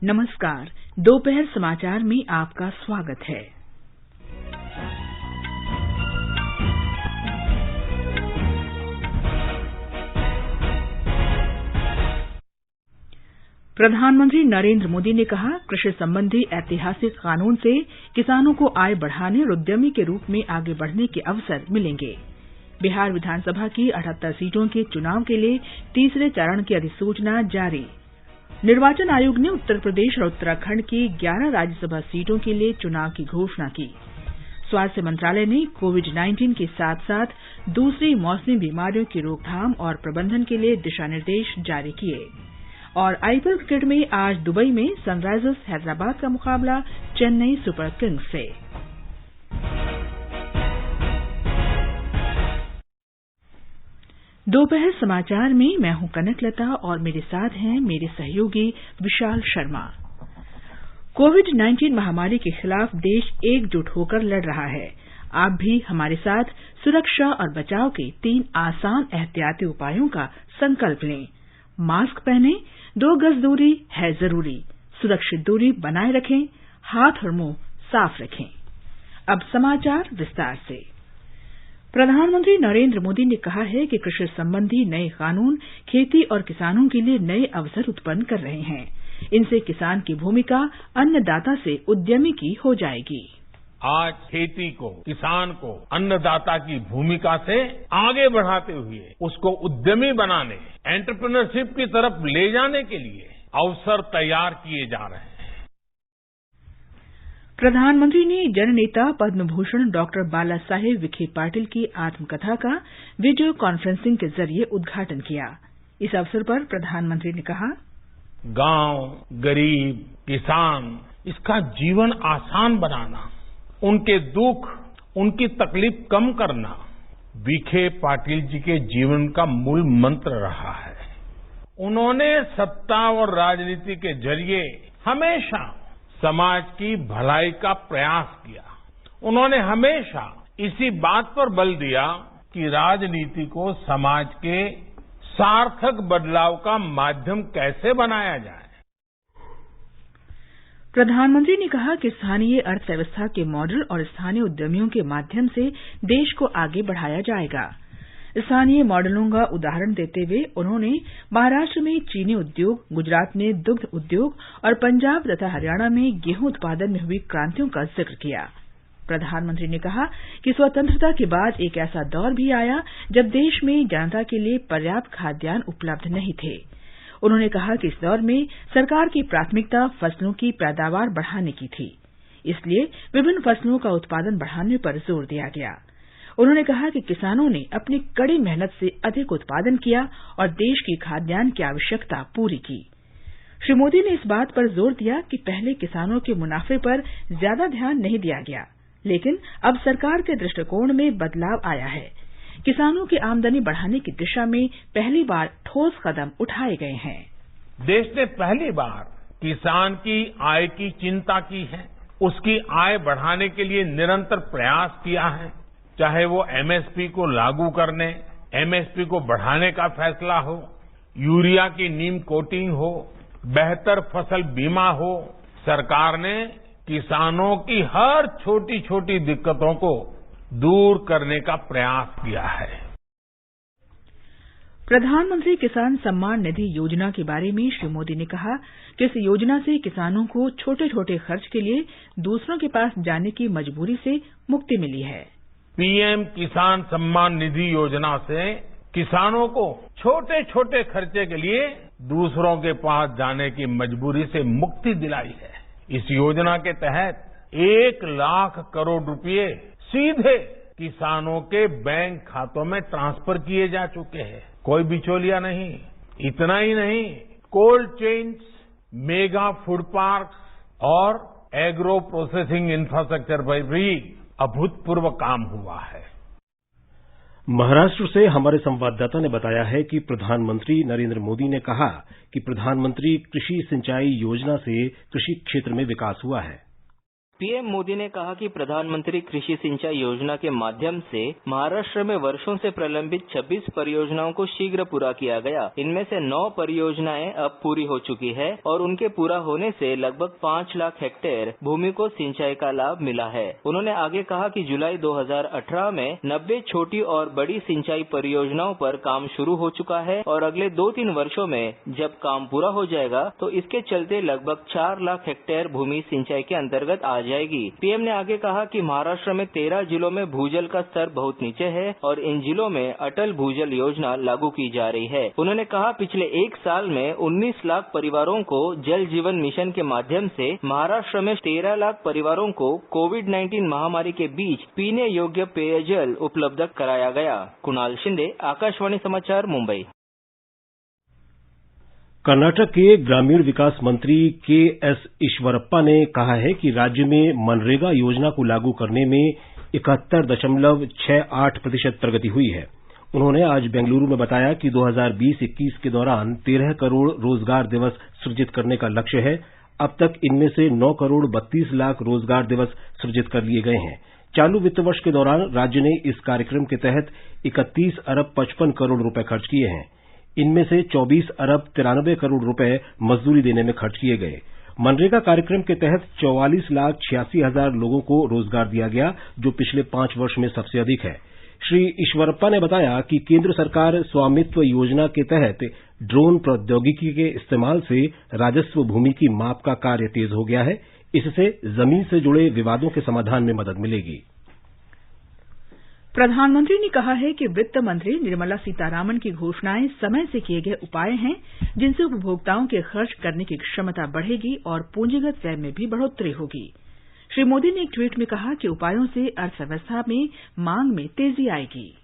नमस्कार, दोपहर समाचार में आपका स्वागत है। प्रधानमंत्री नरेंद्र मोदी ने कहा, कृषि संबंधी ऐतिहासिक कानून से किसानों को आय बढ़ाने और उद्यमी के रूप में आगे बढ़ने के अवसर मिलेंगे। बिहार विधानसभा की 78 सीटों के चुनाव के लिए तीसरे चरण की अधिसूचना जारी। निर्वाचन आयोग ने उत्तर प्रदेश और उत्तराखंड की 11 राज्यसभा सीटों के लिए चुनाव की घोषणा की। स्वास्थ्य मंत्रालय ने कोविड-19 के साथ साथ दूसरी मौसमी बीमारियों की रोकथाम और प्रबंधन के लिए दिशा निर्देश जारी किए। और आईपीएल क्रिकेट में आज दुबई में सनराइजर्स हैदराबाद का मुकाबला चेन्नई सुपर किंग्स से। दोपहर समाचार में मैं हूं कनकलता और मेरे साथ हैं मेरे सहयोगी विशाल शर्मा। कोविड-19 महामारी के खिलाफ देश एकजुट होकर लड़ रहा है। आप भी हमारे साथ सुरक्षा और बचाव के 3 आसान एहतियाती उपायों का संकल्प लें। मास्क पहनें, 2 गज दूरी है जरूरी, सुरक्षित दूरी बनाए रखें, हाथ और मुंह साफ रखें। अब समाचार विस्तार से। प्रधानमंत्री नरेंद्र मोदी ने कहा है कि कृषि संबंधी नए कानून खेती और किसानों के लिए नए अवसर उत्पन्न कर रहे हैं। इनसे किसान की भूमिका अन्नदाता से उद्यमी की हो जाएगी। आज खेती को, किसान को अन्नदाता की भूमिका से आगे बढ़ाते हुए उसको उद्यमी बनाने, एंटरप्रेन्योरशिप की तरफ ले जाने के लिए अवसर तैयार किए जा रहे हैं। प्रधानमंत्री ने जननेता पद्म भूषण डॉक्टर बाला साहेब विखे पाटिल की आत्मकथा का वीडियो कॉन्फ्रेंसिंग के जरिए उद्घाटन किया। इस अवसर पर प्रधानमंत्री ने कहा, गांव, गरीब, किसान, इसका जीवन आसान बनाना, उनके दुख, उनकी तकलीफ कम करना विखे पाटिल जी के जीवन का मूल मंत्र रहा है। उन्होंने सत्ता और राजनीति के जरिए हमेशा समाज की भलाई का प्रयास किया। उन्होंने हमेशा इसी बात पर बल दिया कि राजनीति को समाज के सार्थक बदलाव का माध्यम कैसे बनाया जाए। प्रधानमंत्री ने कहा कि स्थानीय अर्थव्यवस्था के मॉडल और स्थानीय उद्यमियों के माध्यम से देश को आगे बढ़ाया जाएगा। स्थानीय मॉडलों का उदाहरण देते हुए उन्होंने महाराष्ट्र में चीनी उद्योग, गुजरात में दुग्ध उद्योग और पंजाब तथा हरियाणा में गेहूं उत्पादन में हुई क्रांतियों का जिक्र किया। प्रधानमंत्री ने कहा कि स्वतंत्रता के बाद एक ऐसा दौर भी आया जब देश में जनता के लिए पर्याप्त खाद्यान्न उपलब्ध नहीं थे। उन्होंने कहा कि इस दौर में सरकार की प्राथमिकता फसलों की पैदावार बढ़ाने की थी, इसलिए विभिन्न फसलों का उत्पादन बढ़ाने पर जोर दिया गया। उन्होंने कहा कि किसानों ने अपनी कड़ी मेहनत से अधिक उत्पादन किया और देश की खाद्यान्न की आवश्यकता पूरी की। श्री मोदी ने इस बात पर जोर दिया कि पहले किसानों के मुनाफे पर ज्यादा ध्यान नहीं दिया गया, लेकिन अब सरकार के दृष्टिकोण में बदलाव आया है। किसानों की आमदनी बढ़ाने की दिशा में पहली बार ठोस कदम उठाए गए हैं। देश ने पहली बार किसान की आय की चिंता की है, उसकी आय बढ़ाने के लिए निरंतर प्रयास किया है। चाहे वो एमएसपी को लागू करने, एमएसपी को बढ़ाने का फैसला हो, यूरिया की नीम कोटिंग हो, बेहतर फसल बीमा हो, सरकार ने किसानों की हर छोटी छोटी दिक्कतों को दूर करने का प्रयास किया है। प्रधानमंत्री किसान सम्मान निधि योजना के बारे में श्री मोदी ने कहा कि इस योजना से किसानों को छोटे छोटे खर्च के लिए दूसरों के पास जाने की मजबूरी से मुक्ति मिली है। पीएम किसान सम्मान निधि योजना से किसानों को छोटे छोटे खर्चे के लिए दूसरों के पास जाने की मजबूरी से मुक्ति दिलाई है। इस योजना के तहत 1 लाख करोड़ रुपए सीधे किसानों के बैंक खातों में ट्रांसफर किए जा चुके हैं। कोई बिचौलिया नहीं। इतना ही नहीं, cold chains, mega food parks और एग्रो प्रोसेसिंग इंफ्रास्ट्रक्चर पर भी अभूतपूर्व काम हुआ है। महाराष्ट्र से हमारे संवाददाता ने बताया है कि प्रधानमंत्री नरेंद्र मोदी ने कहा कि प्रधानमंत्री कृषि सिंचाई योजना से कृषि क्षेत्र में विकास हुआ है। पीएम मोदी ने कहा कि प्रधानमंत्री कृषि सिंचाई योजना के माध्यम से महाराष्ट्र में वर्षों से प्रलंबित 26 परियोजनाओं को शीघ्र पूरा किया गया। इनमें से 9 परियोजनाएं अब पूरी हो चुकी है और उनके पूरा होने से लगभग 5 लाख हेक्टेयर भूमि को सिंचाई का लाभ मिला है। उन्होंने आगे कहा कि जुलाई 2018 में 90 छोटी और बड़ी सिंचाई परियोजनाओं पर काम शुरू हो चुका है और अगले 2-3 वर्षों में जब काम पूरा हो जाएगा तो इसके चलते लगभग 4 लाख हेक्टेयर भूमि सिंचाई के अंतर्गत आ जाएगी। पीएम ने आगे कहा कि महाराष्ट्र में 13 जिलों में भूजल का स्तर बहुत नीचे है और इन जिलों में अटल भूजल योजना लागू की जा रही है। उन्होंने कहा पिछले 1 साल में 19 लाख परिवारों को जल जीवन मिशन के माध्यम से महाराष्ट्र में 13 लाख परिवारों को कोविड-19 महामारी के बीच पीने योग्य पेयजल उपलब्ध कराया गया। कुणाल शिंदे, आकाशवाणी समाचार, मुंबई। कर्नाटक के ग्रामीण विकास मंत्री के.एस. ईश्वरप्पा ने कहा है कि राज्य में मनरेगा योजना को लागू करने में 71.68% प्रगति हुई है। उन्होंने आज बेंगलुरु में बताया कि 2020-21 के दौरान 13 करोड़ रोजगार दिवस सृजित करने का लक्ष्य है। अब तक इनमें से 9 करोड़ 32 लाख रोजगार दिवस सृजित कर लिए गए हैं। चालू वित्त वर्ष के दौरान राज्य ने इस कार्यक्रम के तहत 31 अरब 55 करोड़ रुपए खर्च किए हैं। इनमें से 24 अरब 93 करोड़ रुपए मजदूरी देने में खर्च किए गए। मनरेगा कार्यक्रम के तहत 44 लाख 86 हजार लोगों को रोजगार दिया गया, जो पिछले 5 वर्ष में सबसे अधिक है। श्री ईश्वरप्पा ने बताया कि केंद्र सरकार स्वामित्व योजना के तहत ड्रोन प्रौद्योगिकी के इस्तेमाल से राजस्व भूमि की माप का कार्य तेज हो गया है। इससे जमीन से जुड़े विवादों के समाधान में मदद मिलेगी। प्रधानमंत्री ने कहा है कि वित्त मंत्री निर्मला सीतारामन की घोषणाएं समय से किए गए उपाय हैं, जिनसे उपभोक्ताओं के खर्च करने की क्षमता बढ़ेगी और पूंजीगत व्यय में भी बढ़ोतरी होगी। श्री मोदी ने एक ट्वीट में कहा कि उपायों से अर्थव्यवस्था में मांग में तेजी आएगी।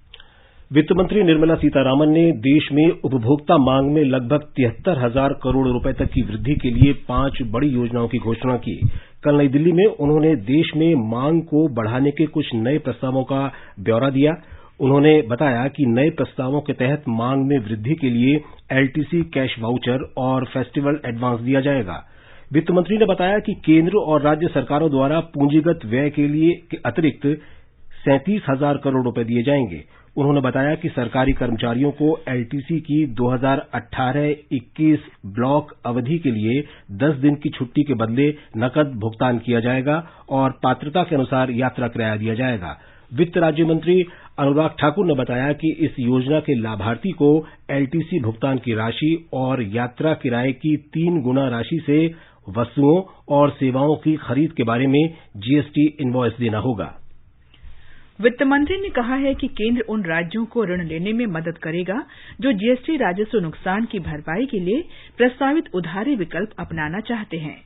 वित्त मंत्री निर्मला सीतारामन ने देश में उपभोक्ता मांग में लगभग 73,000 करोड़ रुपए तक की वृद्धि के लिए 5 बड़ी योजनाओं की घोषणा की। कल नई दिल्ली में उन्होंने देश में मांग को बढ़ाने के कुछ नए प्रस्तावों का ब्यौरा दिया। उन्होंने बताया कि नए प्रस्तावों के तहत मांग में वृद्धि के लिए एलटीसी कैश वाउचर और फेस्टिवल एडवांस दिया जाएगा। वित्त मंत्री ने बताया कि केंद्र और राज्य सरकारों द्वारा पूंजीगत व्यय के लिए अतिरिक्त 37,000 करोड़ रुपए दिए जाएंगे। उन्होंने बताया कि सरकारी कर्मचारियों को एलटीसी की 2018-21 ब्लॉक अवधि के लिए 10 दिन की छुट्टी के बदले नकद भुगतान किया जाएगा और पात्रता के अनुसार यात्रा किराया दिया जाएगा। वित्त राज्य मंत्री अनुराग ठाकुर ने बताया कि इस योजना के लाभार्थी को एलटीसी भुगतान की राशि और यात्रा किराए की 3 गुना राशि से वस्तुओं और सेवाओं की खरीद के बारे में जीएसटी इनवॉइस देना होगा। वित्त मंत्री ने कहा है कि केंद्र उन राज्यों को ऋण लेने में मदद करेगा जो जीएसटी राजस्व नुकसान की भरपाई के लिए प्रस्तावित उधारी विकल्प अपनाना चाहते हैं।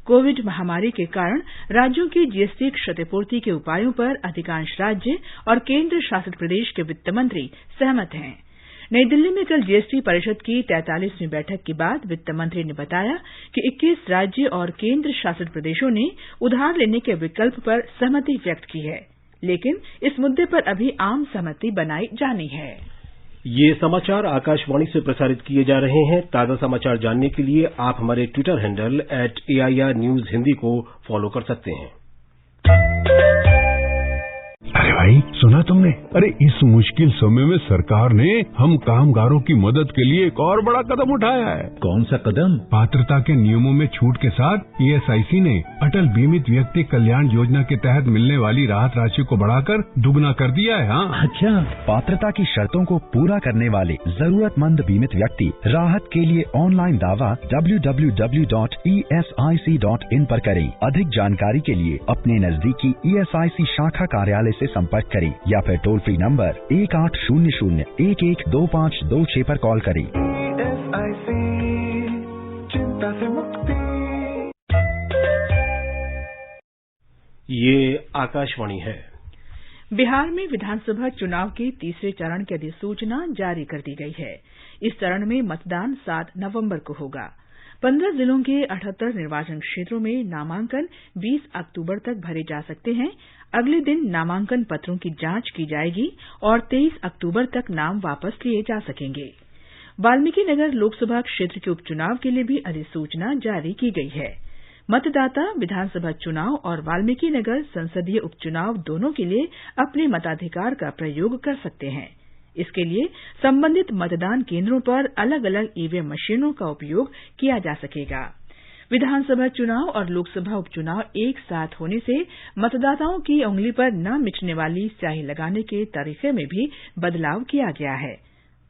कोविड महामारी के कारण राज्यों की जीएसटी क्षतिपूर्ति के उपायों पर अधिकांश राज्य और केंद्र शासित प्रदेश के वित्त मंत्री सहमत हैं। नई दिल्ली में कल जीएसटी परिषद की 43वीं बैठक के बाद वित्त मंत्री ने बताया कि 21 राज्य और केंद्र शासित प्रदेशों ने उधार लेने के विकल्प पर सहमति व्यक्त की है, लेकिन इस मुद्दे पर अभी आम सहमति बनाई जानी है। ये समाचार आकाशवाणी से प्रसारित किए जा रहे हैं। ताजा समाचार जानने के लिए आप हमारे Twitter handle @AIR News Hindi को फॉलो कर सकते हैं। अरे भाई, सुना तुमने? अरे इस मुश्किल समय में सरकार ने हम कामगारों की मदद के लिए एक और बड़ा कदम उठाया है। कौन सा कदम? पात्रता के नियमों में छूट के साथ ESIC ने अटल बीमित व्यक्ति कल्याण योजना के तहत मिलने वाली राहत राशि को बढ़ाकर दुगना कर दिया है। हाँ, अच्छा। पात्रता की शर्तों को पूरा करने वाले जरूरतमंद बीमित व्यक्ति राहत के लिए ऑनलाइन दावा www.esic.in पर करें। अधिक जानकारी के लिए अपने नजदीकी ESIC शाखा कार्यालय से संपर्क करें या फिर टोल फ्री नंबर 1800-112526 पर कॉल करें। ESIC, चिंता से मुक्ति। ये आकाशवाणी है। बिहार में विधानसभा चुनाव के तीसरे चरण की अधिसूचना जारी कर दी गई है। इस चरण में मतदान 7 नवंबर को होगा। 15 जिलों के 78 निर्वाचन क्षेत्रों में नामांकन 20 अक्टूबर तक भरे जा सकते हैं। अगले दिन नामांकन पत्रों की जांच की जाएगी और 23 अक्टूबर तक नाम वापस लिए जा सकेंगे। वाल्मीकि नगर लोकसभा क्षेत्र के उपचुनाव के लिए भी अधिसूचना जारी की गई है। मतदाता विधानसभा चुनाव और वाल्मीकि नगर संसदीय उपचुनाव दोनों के लिए अपने मताधिकार का प्रयोग कर सकते हैं। इसके लिए संबंधित मतदान केंद्रों पर अलग अलग ईवीएम मशीनों का उपयोग किया जा सकेगा। विधानसभा चुनाव और लोकसभा उपचुनाव एक साथ होने से मतदाताओं की उंगली पर न मिटने वाली स्याही लगाने के तरीके में भी बदलाव किया गया है।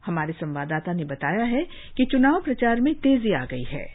हमारे संवाददाता ने बताया है कि चुनाव प्रचार में तेजी आ गई है।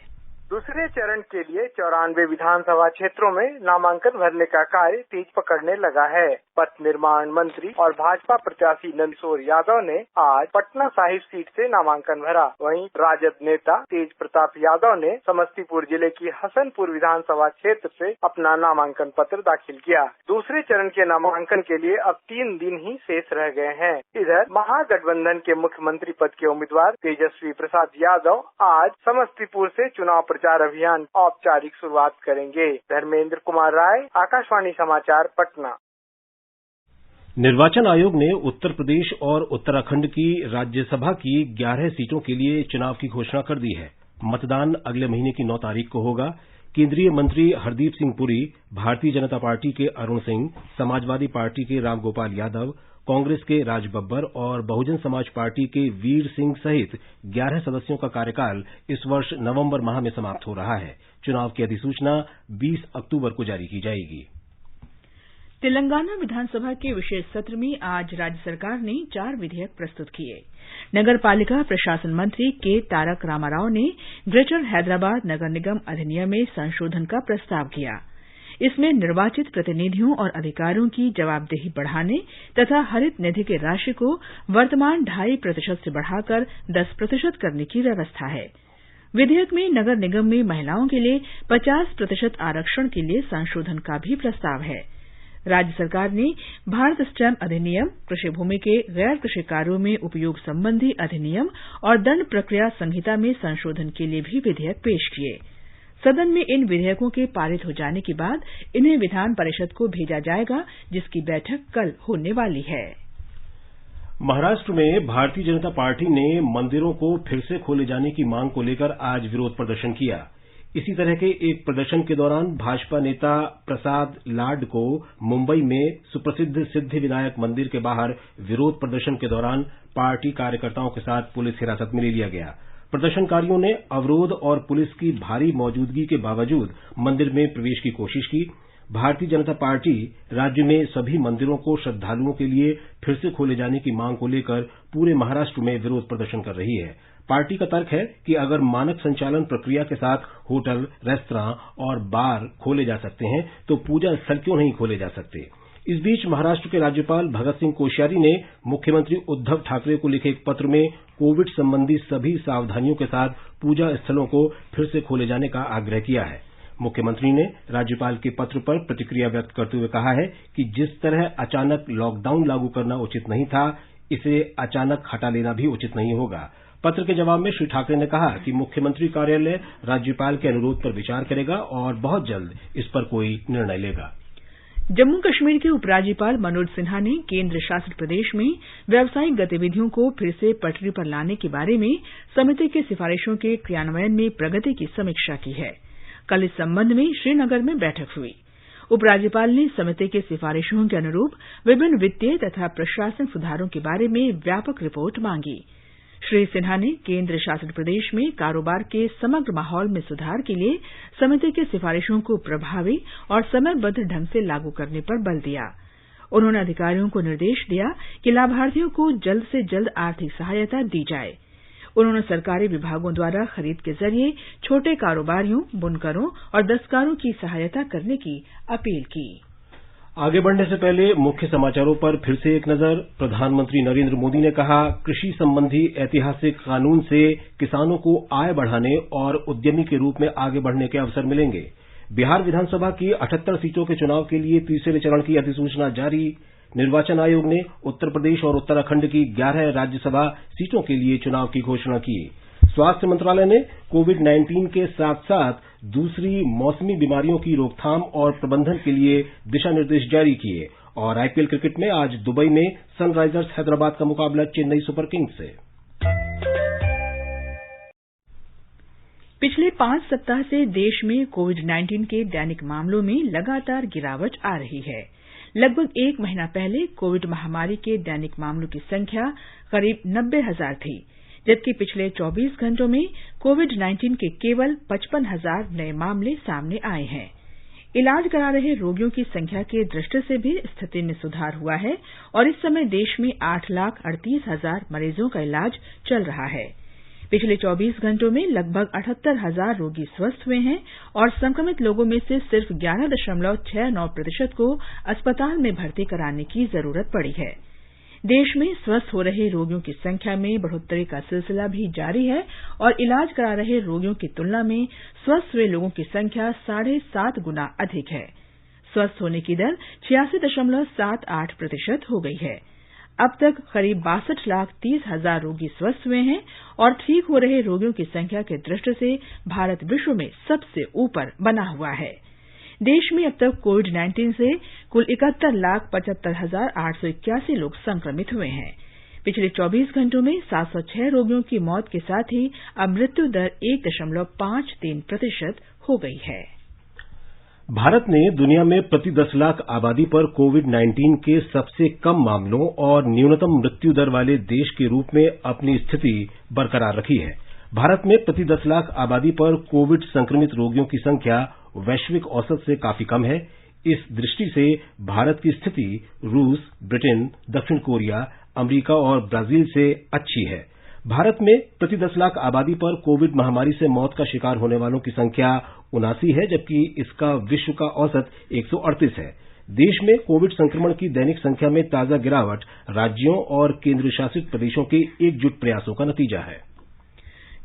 दूसरे चरण के लिए 94 विधानसभा क्षेत्रों में नामांकन भरने का कार्य तेज पकड़ने लगा है। पथ निर्माण मंत्री और भाजपा प्रत्याशी नंदकिशोर यादव ने आज पटना साहिब सीट से नामांकन भरा। वहीं राजद नेता तेज प्रताप यादव ने समस्तीपुर जिले की हसनपुर विधानसभा क्षेत्र से अपना नामांकन पत्र दाखिल किया। दूसरे चरण के नामांकन के लिए अब 3 दिन ही शेष रह गए हैं। इधर महागठबंधन के मुख्यमंत्री पद के उम्मीदवार तेजस्वी प्रसाद यादव आज समस्तीपुर से चुनाव प्रचार अभियान औपचारिक शुरुआत करेंगे। धर्मेंद्र कुमार राय, आकाशवाणी समाचार, पटना। निर्वाचन आयोग ने उत्तर प्रदेश और उत्तराखंड की राज्यसभा की 11 सीटों के लिए चुनाव की घोषणा कर दी है। मतदान अगले महीने की 9 तारीख को होगा। केंद्रीय मंत्री हरदीप सिंह पुरी, भारतीय जनता पार्टी के अरुण सिंह, समाजवादी पार्टी के रामगोपाल यादव, कांग्रेस के राज बब्बर और बहुजन समाज पार्टी के वीर सिंह सहित 11 सदस्यों का कार्यकाल इस वर्ष नवंबर माह में समाप्त हो रहा है। चुनाव की अधिसूचना 20 अक्टूबर को जारी की जाएगी। तेलंगाना विधानसभा के विशेष सत्र में आज राज्य सरकार ने 4 विधेयक प्रस्तुत किए। नगर पालिका प्रशासन मंत्री के तारक रामाराव ने ग्रेटर हैदराबाद नगर निगम अधिनियम में संशोधन का प्रस्ताव किया। इसमें निर्वाचित प्रतिनिधियों और अधिकारियों की जवाबदेही बढ़ाने तथा हरित निधि की राशि को वर्तमान 2.5% से बढ़ाकर 10% करने की व्यवस्था है। विधेयक में नगर निगम में महिलाओं के लिए 50% आरक्षण के लिए संशोधन का भी प्रस्ताव है। राज्य सरकार ने भारत स्टैम्प अधिनियम, कृषि भूमि के गैर कृषि कार्यों में उपयोग संबंधी अधिनियम और दंड प्रक्रिया संहिता में संशोधन के लिए भी विधेयक पेश किए। सदन में इन विधेयकों के पारित हो जाने के बाद इन्हें विधान परिषद को भेजा जाएगा, जिसकी बैठक कल होने वाली है। महाराष्ट्र में भारतीय जनता पार्टी ने मंदिरों को फिर से खोले जाने की मांग को लेकर आज विरोध प्रदर्शन किया। इसी तरह के एक प्रदर्शन के दौरान भाजपा नेता प्रसाद लाड को मुंबई में सुप्रसिद्ध सिद्धि विनायक मंदिर के बाहर विरोध प्रदर्शन के दौरान पार्टी कार्यकर्ताओं के साथ पुलिस हिरासत में ले लिया गया। प्रदर्शनकारियों ने अवरोध और पुलिस की भारी मौजूदगी के बावजूद मंदिर में प्रवेश की कोशिश की। भारतीय जनता पार्टी राज्य में सभी मंदिरों को श्रद्धालुओं के लिए फिर से खोले जाने की मांग को लेकर पूरे महाराष्ट्र में विरोध प्रदर्शन कर रही है। पार्टी का तर्क है कि अगर मानक संचालन प्रक्रिया के साथ होटल, रेस्तरां और बार खोले जा सकते हैं तो पूजा स्थल क्यों नहीं खोले जा सकते। इस बीच महाराष्ट्र के राज्यपाल भगत सिंह कोश्यारी ने मुख्यमंत्री उद्धव ठाकरे को लिखे एक पत्र में कोविड संबंधी सभी सावधानियों के साथ पूजा स्थलों को फिर से खोले जाने का आग्रह किया है। मुख्यमंत्री ने राज्यपाल के पत्र पर प्रतिक्रिया व्यक्त करते हुए कहा है कि जिस तरह अचानक लॉकडाउन लागू करना उचित नहीं था, इसे अचानक हटा लेना भी उचित नहीं होगा। पत्र के जवाब में श्री ठाकरे ने कहा कि मुख्यमंत्री कार्यालय राज्यपाल के अनुरोध पर विचार करेगा और बहुत जल्द इस पर कोई निर्णय लेगा। जम्मू कश्मीर के उपराज्यपाल मनोज सिन्हा ने केंद्र शासित प्रदेश में व्यावसायिक गतिविधियों को फिर से पटरी पर लाने के बारे में समिति की सिफारिशों के क्रियान्वयन में प्रगति की समीक्षा की है। कल इस संबंध में श्रीनगर में बैठक हुई। उपराज्यपाल ने समिति की सिफारिशों के अनुरूप विभिन्न वित्तीय तथा प्रशासनिक सुधारों के बारे में व्यापक रिपोर्ट मांगी। श्री सिन्हा ने केंद्र शासित प्रदेश में कारोबार के समग्र माहौल में सुधार के लिए समिति की सिफारिशों को प्रभावी और समयबद्ध ढंग से लागू करने पर बल दिया। उन्होंने अधिकारियों को निर्देश दिया कि लाभार्थियों को जल्द से जल्द आर्थिक सहायता दी जाए। उन्होंने सरकारी विभागों द्वारा खरीद के जरिए छोटे कारोबारियों, बुनकरों और दस्तकारों की सहायता करने की अपील की। आगे बढ़ने से पहले मुख्य समाचारों पर फिर से एक नजर। प्रधानमंत्री नरेंद्र मोदी ने कहा, कृषि संबंधी ऐतिहासिक कानून से किसानों को आय बढ़ाने और उद्यमी के रूप में आगे बढ़ने के अवसर मिलेंगे। बिहार विधानसभा की 78 सीटों के चुनाव के लिए तीसरे चरण की अधिसूचना जारी। निर्वाचन आयोग ने उत्तर प्रदेश और उत्तराखंड की 11 राज्यसभा सीटों के लिए चुनाव की घोषणा की। स्वास्थ्य मंत्रालय ने कोविड-19 के साथ साथ दूसरी मौसमी बीमारियों की रोकथाम और प्रबंधन के लिए दिशा निर्देश जारी किए। और आईपीएल क्रिकेट में आज दुबई में सनराइजर्स हैदराबाद का मुकाबला चेन्नई सुपर किंग्स से। पिछले 5 सप्ताह से देश में कोविड-19 के दैनिक मामलों में लगातार गिरावट आ रही है। लगभग 1 महीना पहले कोविड महामारी के दैनिक मामलों की संख्या करीब 90,000 थी, जबकि पिछले 24 घंटों में कोविड-19 के केवल 55,000 नए मामले सामने आए हैं। इलाज करा रहे रोगियों की संख्या की दृष्टि से भी स्थिति में सुधार हुआ है और इस समय देश में 8,38,000 मरीजों का इलाज चल रहा है। पिछले 24 घंटों में लगभग 78,000 रोगी स्वस्थ हुए हैं और संक्रमित लोगों में से सिर्फ 11.69% को अस्पताल में भर्ती कराने की जरूरत पड़ी है। देश में स्वस्थ हो रहे रोगियों की संख्या में बढ़ोतरी का सिलसिला भी जारी है और इलाज करा रहे रोगियों की तुलना में स्वस्थ हुए लोगों की संख्या 7.5 गुना अधिक है। स्वस्थ होने की दर 86.78% हो गई है। अब तक करीब 62,30,000 रोगी स्वस्थ हुए हैं और ठीक हो रहे रोगियों की संख्या की दृष्टि से भारत विश्व में सबसे ऊपर बना हुआ है। देश में अब तक कोविड-19 से कुल 71,75,881 लोग संक्रमित हुए हैं। पिछले 24 घंटों में 706 रोगियों की मौत के साथ ही अब मृत्यु दर 1.53% हो गई है। भारत ने दुनिया में प्रति 10 लाख आबादी पर कोविड-19 के सबसे कम मामलों और न्यूनतम मृत्यु दर वाले देश के रूप में अपनी स्थिति बरकरार रखी है। भारत में प्रति 10 लाख आबादी पर कोविड संक्रमित रोगियों की संख्या वैश्विक औसत से काफी कम है। इस दृष्टि से भारत की स्थिति रूस, ब्रिटेन, दक्षिण कोरिया, अमेरिका और ब्राजील से अच्छी है। भारत में प्रति 10 लाख आबादी पर कोविड महामारी से मौत का शिकार होने वालों की संख्या 79 है, जबकि इसका विश्व का औसत 138 है। देश में कोविड संक्रमण की दैनिक संख्या में ताजा गिरावट राज्यों और केंद्र शासित प्रदेशों के एकजुट प्रयासों का नतीजा है।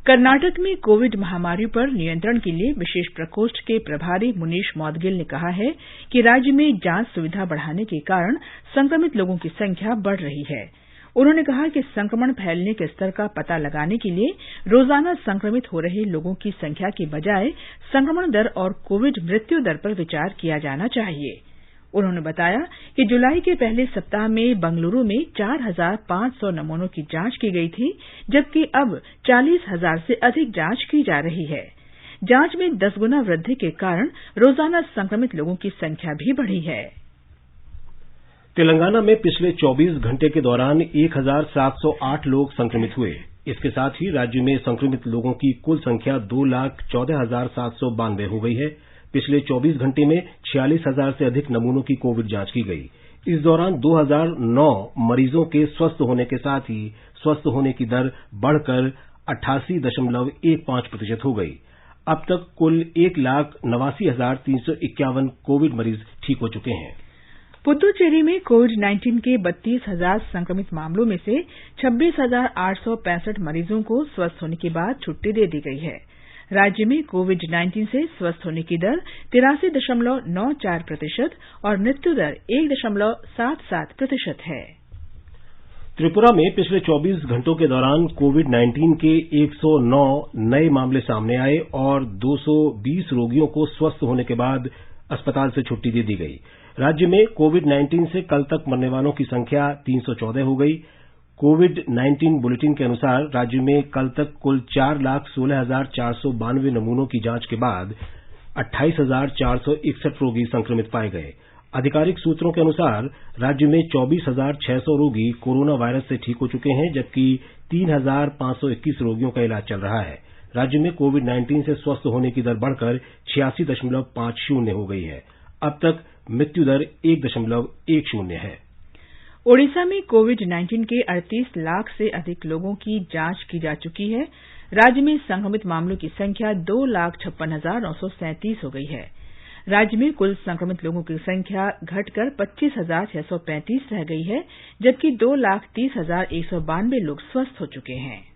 कर्नाटक में कोविड महामारी पर नियंत्रण के लिए विशेष प्रकोष्ठ के प्रभारी मुनीश मौदगिल ने कहा है कि राज्य में जांच सुविधा बढ़ाने के कारण संक्रमित लोगों की संख्या बढ़ रही है। उन्होंने कहा कि संक्रमण फैलने के स्तर का पता लगाने के लिए रोजाना संक्रमित हो रहे लोगों की संख्या के बजाय संक्रमण दर और कोविड मृत्यु दर पर विचार किया जाना चाहिए। उन्होंने बताया कि जुलाई के पहले सप्ताह में बंगलुरु में 4,500 नमूनों की जांच की गई थी, जबकि अब 40,000 से अधिक जांच की जा रही है। जांच में 10 गुना वृद्धि के कारण रोजाना संक्रमित लोगों की संख्या भी बढ़ी है। तेलंगाना में पिछले 24 घंटे के दौरान 1,708 लोग संक्रमित हुए। इसके साथ ही राज्य में संक्रमित लोगों की कुल संख्या 2,14,792 हो गई है। पिछले 24 घंटे में 46,000 से अधिक नमूनों की कोविड जांच की गई। इस दौरान 2,009 मरीजों के स्वस्थ होने के साथ ही स्वस्थ होने की दर बढ़कर 88.15% हो गई। अब तक कुल 1,89,351 कोविड मरीज ठीक हो चुके हैं। पुद्दुचेरी में कोविड-19 के 32,000 संक्रमित मामलों में से 26,865 मरीजों को स्वस्थ होने के बाद छुट्टी दे दी गई है। राज्य में कोविड-19 से स्वस्थ होने की दर 83.94% और मृत्यु दर 1.77% है। त्रिपुरा में पिछले 24 घंटों के दौरान कोविड-19 के 109 नए मामले सामने आए और 220 रोगियों को स्वस्थ होने के बाद अस्पताल से छुट्टी दे दी गई। राज्य में कोविड-19 से कल तक मरने वालों की संख्या 314 हो गई। कोविड-19 बुलेटिन के अनुसार राज्य में कल तक कुल 4,16,492 नमूनों की जांच के बाद 28,461 रोगी संक्रमित पाए गए। आधिकारिक सूत्रों के अनुसार राज्य में 24,600 रोगी कोरोना वायरस से ठीक हो चुके हैं, जबकि 3,521 रोगियों का इलाज चल रहा है। राज्य में कोविड-19 से स्वस्थ होने की दर बढ़कर 86.50 हो गई है। अब तक मृत्यु दर 1.10 है। ओडिशा में कोविड-19 के 38 लाख से अधिक लोगों की जांच की जा चुकी है। राज्य में संक्रमित मामलों की संख्या 2,56,937 हो गई है। राज्य में कुल संक्रमित लोगों की संख्या घटकर 25,635 रह गई है, जबकि 2,30,192 लोग स्वस्थ हो चुके हैं।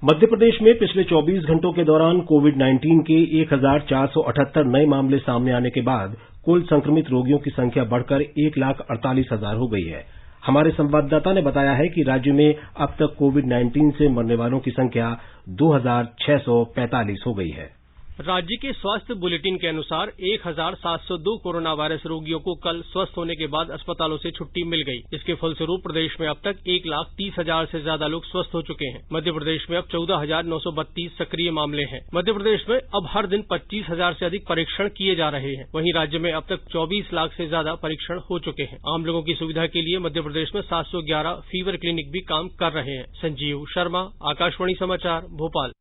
मध्य प्रदेश में पिछले 24 घंटों के दौरान कोविड-19 के 1,478 नए मामले सामने आने के बाद कुल संक्रमित रोगियों की संख्या बढ़कर 1,48,000 हो गई है। हमारे संवाददाता ने बताया है कि राज्य में अब तक कोविड-19 से मरने वालों की संख्या 2,645 हो गई है। राज्य के स्वास्थ्य बुलेटिन के अनुसार 1702 कोरोना वायरस रोगियों को कल स्वस्थ होने के बाद अस्पतालों से छुट्टी मिल गई। इसके फलस्वरूप प्रदेश में अब तक 1,30,000 से ज्यादा लोग स्वस्थ हो चुके हैं। मध्य प्रदेश में अब 14,932 सक्रिय मामले हैं। मध्य प्रदेश में अब हर दिन 25,000 से अधिक परीक्षण किए जा रहे हैं। वहीं राज्य में अब तक 24 लाख से ज्यादा परीक्षण हो चुके हैं। आम लोगों की सुविधा के लिए मध्य प्रदेश में 711 फीवर क्लिनिक भी काम कर रहे हैं। संजीव शर्मा, आकाशवाणी समाचार, भोपाल।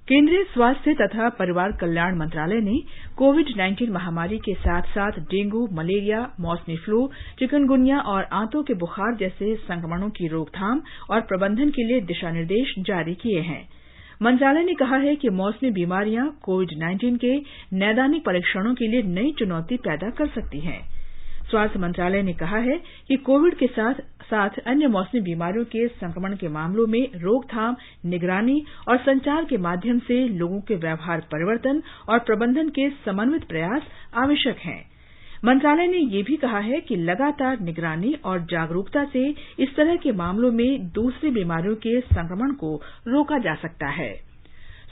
केंद्रीय स्वास्थ्य तथा परिवार कल्याण मंत्रालय ने कोविड-19 महामारी के साथ साथ डेंगू, मलेरिया, मौसमी फ्लू, चिकनगुनिया और आंतों के बुखार जैसे संक्रमणों की रोकथाम और प्रबंधन के लिए दिशा निर्देश जारी किए हैं। मंत्रालय ने कहा है कि मौसमी बीमारियां कोविड-19 के नैदानिक परीक्षणों के लिए नई चुनौती पैदा कर सकती हैं। स्वास्थ्य मंत्रालय ने कहा है कि कोविड के साथ साथ अन्य मौसमी बीमारियों के संक्रमण के मामलों में रोकथाम, निगरानी और संचार के माध्यम से लोगों के व्यवहार परिवर्तन और प्रबंधन के समन्वित प्रयास आवश्यक हैं। मंत्रालय ने यह भी कहा है कि लगातार निगरानी और जागरूकता से इस तरह के मामलों में दूसरी बीमारियों के संक्रमण को रोका जा सकता है।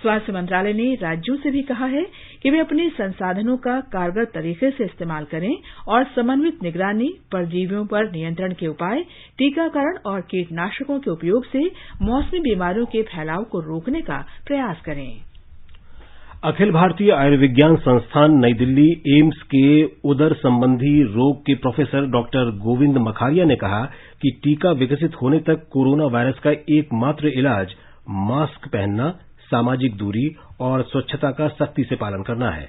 स्वास्थ्य मंत्रालय ने राज्यों से भी कहा है कि वे अपने संसाधनों का कारगर तरीके से इस्तेमाल करें और समन्वित निगरानी, परजीवियों पर नियंत्रण के उपाय, टीकाकरण और कीटनाशकों के उपयोग से मौसमी बीमारियों के फैलाव को रोकने का प्रयास करें। अखिल भारतीय आयुर्विज्ञान संस्थान नई दिल्ली एम्स के उदर संबंधी रोग के प्रोफेसर डॉक्टर गोविंद मखारिया ने कहा कि टीका विकसित होने तक कोरोना वायरस का एकमात्र इलाज मास्क पहनना, सामाजिक दूरी और स्वच्छता का सख्ती से पालन करना है।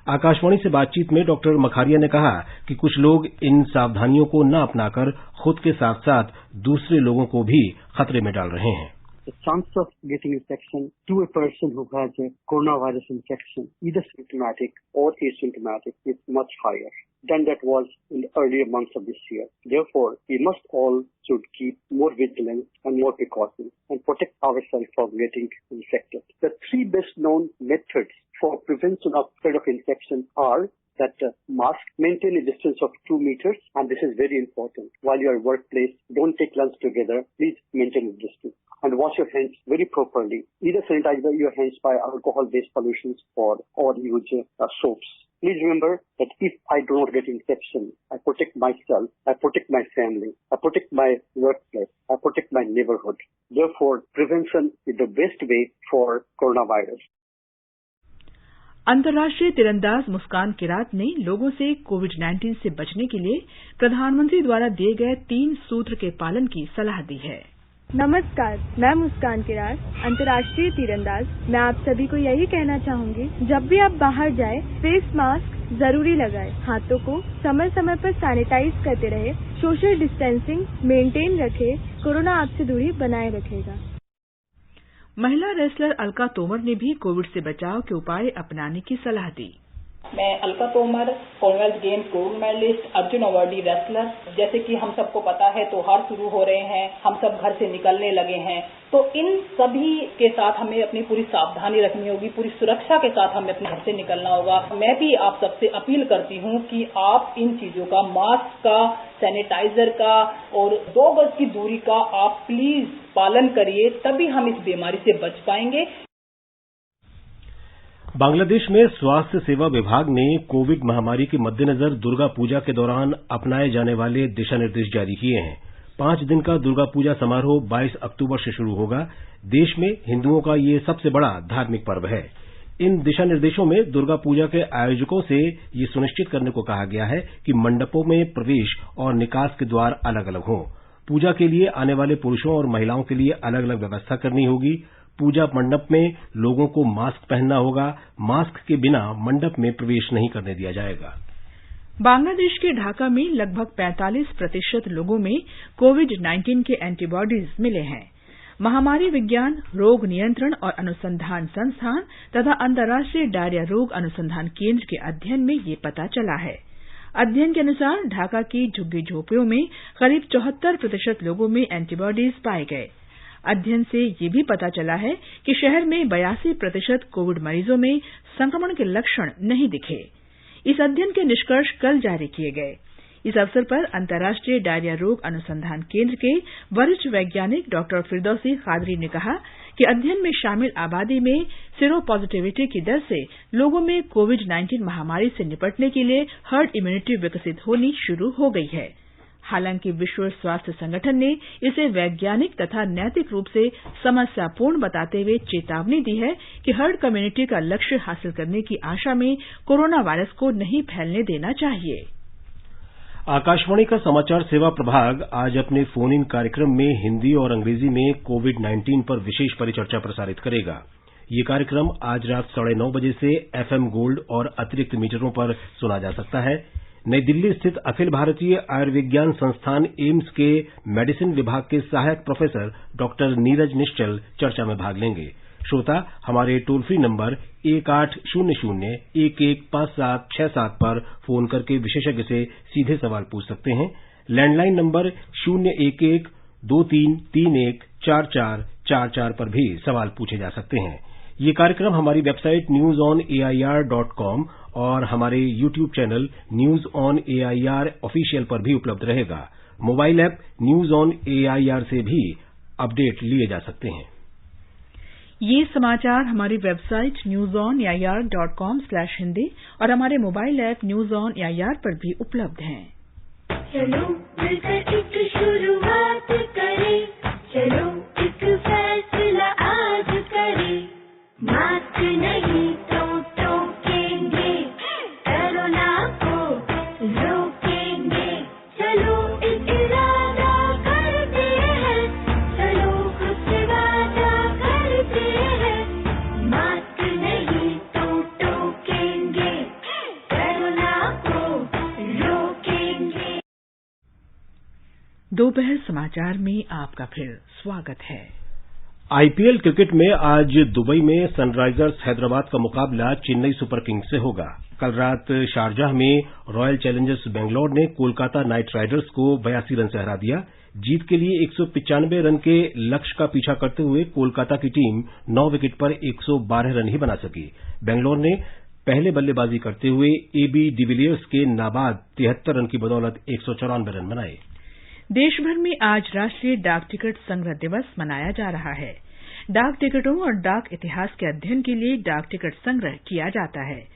आकाशवाणी से बातचीत में डॉक्टर मखारिया ने कहा कि कुछ लोग इन सावधानियों को न अपनाकर खुद के साथ साथ दूसरे लोगों को भी खतरे में डाल रहे हैं। The chance of getting infection to a person who has a coronavirus infection, either symptomatic or asymptomatic, is much higher than that was in the earlier months of this year. Therefore, we must all should keep more vigilance and more precautions and protect ourselves from getting infected. The three best known methods for prevention of spread of infection are that mask, maintain a distance of 2 meters, and this is very important. While you are at workplace, don't take lunch together. Please maintain a distance. And wash your hands very properly. Either sanitize your hands by alcohol-based solutions or use soaps. Please remember that if I do not get infection, I protect myself, I protect my family, I protect my workplace, I protect my neighborhood. Therefore, prevention is the best way for coronavirus. अंतर्राष्ट्रीय तीरंदाज मुस्कान किरात ने लोगों से कोविड-19 से बचने के लिए प्रधानमंत्री द्वारा दिए गए 3 सूत्र के पालन की सलाह दी है। नमस्कार, मैं मुस्कान किरात, अंतर्राष्ट्रीय तीरंदाज। मैं आप सभी को यही कहना चाहूंगी, जब भी आप बाहर जाएं, फेस मास्क जरूरी लगाएं, हाथों को समय समय पर सैनिटाइज करते रहे, सोशल डिस्टेंसिंग मेंटेन रखें, कोरोना आपसे दूरी बनाए रखेगा। महिला रेसलर अलका तोमर ने भी कोविड से बचाव के उपाय अपनाने की सलाह दी। मैं Alka Tomar, Commonwealth Games gold medalist, Arjun awardee wrestler. जैसे कि हम सबको पता है, त्योहार शुरू हो रहे हैं, हम सब घर से निकलने लगे हैं, तो इन सभी के साथ हमें अपनी पूरी सावधानी रखनी होगी, पूरी सुरक्षा के साथ हमें अपने घर से निकलना होगा। मैं भी आप सबसे अपील करती हूँ कि आप इन चीजों का, मास्क का, सैनिटाइजर का और 2 गज की दूरी का आप प्लीज पालन करिए, तभी हम इस बीमारी से बच पाएंगे। बांग्लादेश में स्वास्थ्य सेवा विभाग ने कोविड महामारी के मद्देनजर दुर्गा पूजा के दौरान अपनाए जाने वाले दिशा निर्देश जारी किए हैं। 5 दिन का दुर्गा पूजा समारोह 22 अक्टूबर से शुरू होगा। देश में हिंदुओं का ये सबसे बड़ा धार्मिक पर्व है। इन दिशा निर्देशों में दुर्गा पूजा के आयोजकों से ये सुनिश्चित करने को कहा गया है कि मंडपों में प्रवेश और निकास के द्वार अलग अलग हों। पूजा के लिए आने वाले पुरुषों और महिलाओं के लिए अलग अलग व्यवस्था करनी होगी। पूजा मंडप में लोगों को मास्क पहनना होगा। मास्क के बिना मंडप में प्रवेश नहीं करने दिया जाएगा। बांग्लादेश के ढाका में लगभग 45% लोगों में कोविड-19 के एंटीबॉडीज मिले हैं। महामारी विज्ञान, रोग नियंत्रण और अनुसंधान संस्थान तथा अंतर्राष्ट्रीय डायरिया रोग अनुसंधान केंद्र के अध्ययन में ये पता चला है। अध्ययन के अनुसार ढाका की झुग्गी झोपड़ियों में करीब 74% लोगों में एंटीबॉडीज पाए गए। अध्ययन से ये भी पता चला है कि शहर में 82% कोविड मरीजों में संक्रमण के लक्षण नहीं दिखे। इस अध्ययन के निष्कर्ष कल जारी किए गए। इस अवसर पर अंतर्राष्ट्रीय डायरिया रोग अनुसंधान केंद्र के वरिष्ठ वैज्ञानिक डॉक्टर फिरदौसी कादरी ने कहा कि अध्ययन में शामिल आबादी में सीरो पॉजिटिविटी की दर से लोगों में कोविड-19 महामारी से निपटने के लिए हर्ड इम्यूनिटी विकसित होनी शुरू हो गई है। हालांकि विश्व स्वास्थ्य संगठन ने इसे वैज्ञानिक तथा नैतिक रूप से समस्यापूर्ण बताते हुए चेतावनी दी है कि हर्ड कम्युनिटी का लक्ष्य हासिल करने की आशा में कोरोना वायरस को नहीं फैलने देना चाहिए। आकाशवाणी का समाचार सेवा प्रभाग आज अपने फोन इन कार्यक्रम में हिंदी और अंग्रेजी में कोविड-19 पर विशेष परिचर्चा प्रसारित करेगा। ये कार्यक्रम आज रात 9:30 बजे से FM गोल्ड और अतिरिक्त मीटरों पर सुना जा सकता है। नई दिल्ली स्थित अखिल भारतीय आयुर्विज्ञान संस्थान एम्स के मेडिसिन विभाग के सहायक प्रोफेसर डॉक्टर नीरज निश्चल चर्चा में भाग लेंगे। श्रोता हमारे टोल फ्री नंबर 1800-115767 पर फोन करके विशेषज्ञ से सीधे सवाल पूछ सकते हैं। लैंडलाइन नंबर 011-2331-4444 पर भी सवाल पूछे जा सकते हैं। ये कार्यक्रम हमारी वेबसाइट newsonair.com और हमारे YouTube channel news on AIR official पर भी उपलब्ध रहेगा। Mobile app news on AIR से भी अपडेट लिए जा सकते हैं। ये समाचार हमारी वेबसाइट newsonair.com/hindi और हमारे mobile app news on AIR पर भी उपलब्ध हैं। चलो मिलकर एक शुरुआत करें, चलो एक फैसला आज करें, मास्क नहीं तो टोकेंगे, कोरोना को रोकेंगे, चलो एक इरादा करते हैं, चलो खुद से वादा करते हैं, मास्क नहीं तो टोकेंगे, कोरोना को रोकेंगे। दोपहर समाचार में आपका फिर स्वागत है। आईपीएल क्रिकेट में आज दुबई में सनराइजर्स हैदराबाद का मुकाबला चेन्नई सुपर किंग्स से होगा। कल रात शारजाह में रॉयल चैलेंजर्स बेंगलौर ने कोलकाता नाइट राइडर्स को 82 रन से हरा दिया। जीत के लिए 195 रन के लक्ष्य का पीछा करते हुए कोलकाता की टीम 9 विकेट पर 112 रन ही बना सकी। बेंगलौर ने पहले बल्लेबाजी करते हुए एबी डिविलियर्स के नाबाद 73 रन की बदौलत 194 रन बनाए। देश भर में आज राष्ट्रीय डाक टिकट संग्रह दिवस मनाया जा रहा है। डाक टिकटों और डाक इतिहास के अध्ययन के लिए डाक टिकट संग्रह किया जाता है।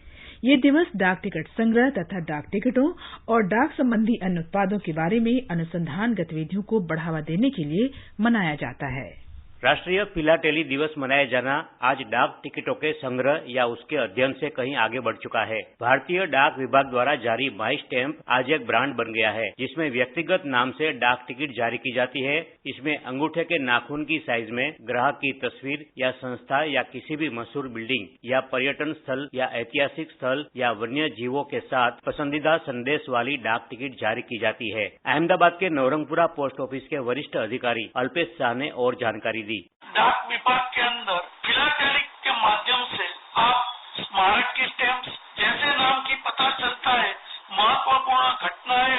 ये दिवस डाक टिकट संग्रह तथा डाक टिकटों और डाक संबंधी अन्य उत्पादों के बारे में अनुसंधान गतिविधियों को बढ़ावा देने के लिए मनाया जाता है। राष्ट्रीय फिलाटेली दिवस मनाया जाना आज डाक टिकटों के संग्रह या उसके अध्ययन से कहीं आगे बढ़ चुका है। भारतीय डाक विभाग द्वारा जारी माई स्टैम्प आज एक ब्रांड बन गया है, जिसमें व्यक्तिगत नाम से डाक टिकट जारी की जाती है। इसमें अंगूठे के नाखून की साइज में ग्राहक की तस्वीर या संस्था या किसी भी मशहूर बिल्डिंग या पर्यटन स्थल या ऐतिहासिक स्थल या वन्य जीवों के साथ पसंदीदा संदेश वाली डाक टिकट जारी की जाती है। अहमदाबाद के नवरंगपुरा पोस्ट ऑफिस के वरिष्ठ अधिकारी अल्पेश शाह ने और जानकारी दी। डाक विभाग के अंदर फिलाटेलिक के माध्यम से आप स्मारक की स्टैम्प्स, जैसे नाम की पता चलता है, महत्वपूर्ण घटनाएं,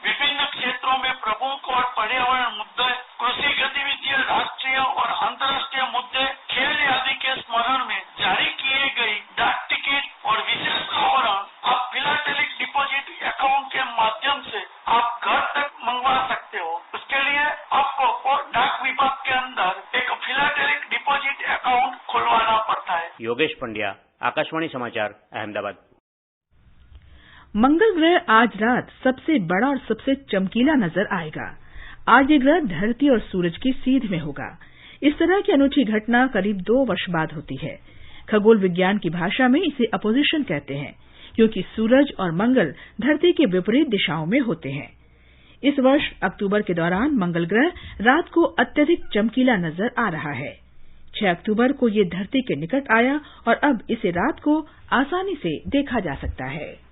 विभिन्न क्षेत्रों में प्रमुख और पर्यावरण मुद्दे, कृषि गतिविधियां, राष्ट्रीय और अंतर्राष्ट्रीय मुद्दे, खेल आदि के स्मरण में जारी किए गई डाक टिकट और विशेष आवरण आप फिलाटेलिक डिपॉजिट अकाउंट के माध्यम से आप घर तक मंगवा सकते हो। उसके लिए आपको डाक विभाग के अंदर एक फिलाटेलिक डिपॉजिट अकाउंट खुलवाना पड़ता है। योगेश पंड्या, आकाशवाणी समाचार, अहमदाबाद। मंगल ग्रह आज रात सबसे बड़ा और सबसे चमकीला नजर आएगा। आज ये ग्रह धरती और सूरज की सीध में होगा। इस तरह की अनूठी घटना करीब 2 वर्ष बाद होती है। खगोल विज्ञान की भाषा में इसे अपोजिशन कहते हैं, क्योंकि सूरज और मंगल धरती के विपरीत दिशाओं में होते हैं। इस वर्ष अक्टूबर के दौरान मंगल ग्रह रात को अत्यधिक चमकीला नजर आ रहा है। 6 अक्टूबर को ये धरती के निकट आया और अब इसे रात को आसानी से देखा जा सकता है।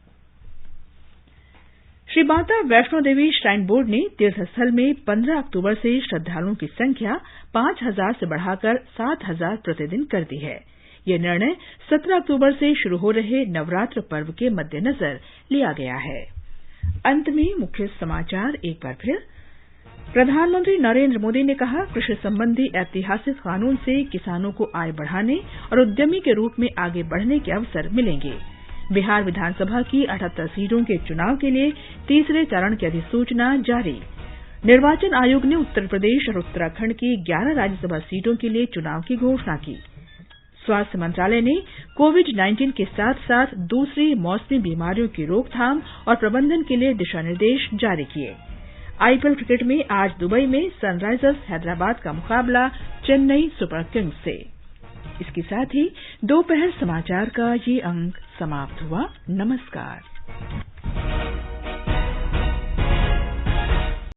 श्री माता वैष्णो देवी श्राइन बोर्ड ने तीर्थस्थल में 15 अक्टूबर से श्रद्धालुओं की संख्या 5000 से बढ़ाकर 7000 प्रतिदिन कर दी है। यह निर्णय 17 अक्टूबर से शुरू हो रहे नवरात्र पर्व के मद्देनजर लिया गया है। अंत में मुख्य समाचार एक बार फिर। प्रधानमंत्री नरेंद्र मोदी ने कहा, कृषि संबंधी ऐतिहासिक कानून से किसानों को आय बढ़ाने और उद्यमी के रूप में आगे बढ़ने के अवसर मिलेंगे। बिहार विधानसभा की 78 सीटों के चुनाव के लिए तीसरे चरण की अधिसूचना जारी। निर्वाचन आयोग ने उत्तर प्रदेश और उत्तराखंड की 11 राज्यसभा सीटों के लिए चुनाव की घोषणा की। स्वास्थ्य मंत्रालय ने कोविड-19 के साथ साथ दूसरी मौसमी बीमारियों की रोकथाम और प्रबंधन के लिए दिशा निर्देश जारी किए। आईपीएल क्रिकेट में आज दुबई में सनराइजर्स हैदराबाद का मुकाबला चेन्नई सुपर किंग्स से। इसके साथ ही दोपहर समाचार का ये अंक समाप्त हुआ। नमस्कार।